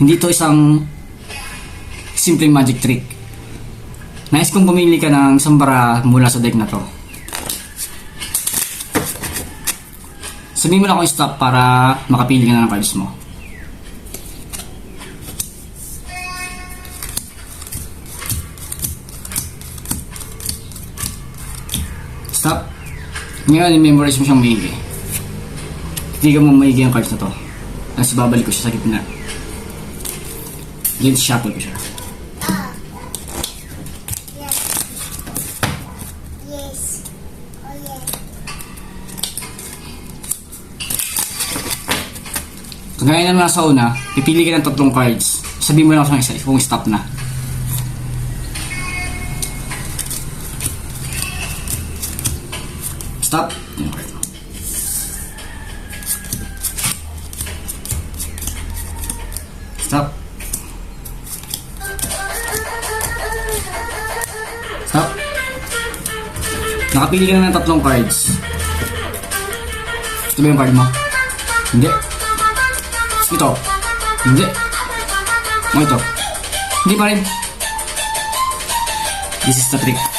Hindi to isang simpleng magic trick. Nais kong pumili ka ng sambara mula sa deck na to. Sabihin mo na kung stop para makapili ka na ng cards mo. Stop. Ngayon, i-memorize mo siyang maigi. Tignan mo maigi ang cards na to. Tapos babalik ko siya sa gitna. Then shuffle ko siya. Yes. Oh, yes. Kagaya na nasa una, pipili ka ng 3 cards. Sabihin mo lang kung isa kung stop na. Stop. Stop. Stop. Nakapili ka na ng 3 cards. Ito ba yung card mo? Hindi. Ito. Hindi. Ito. Hindi pa rin. This is the trick.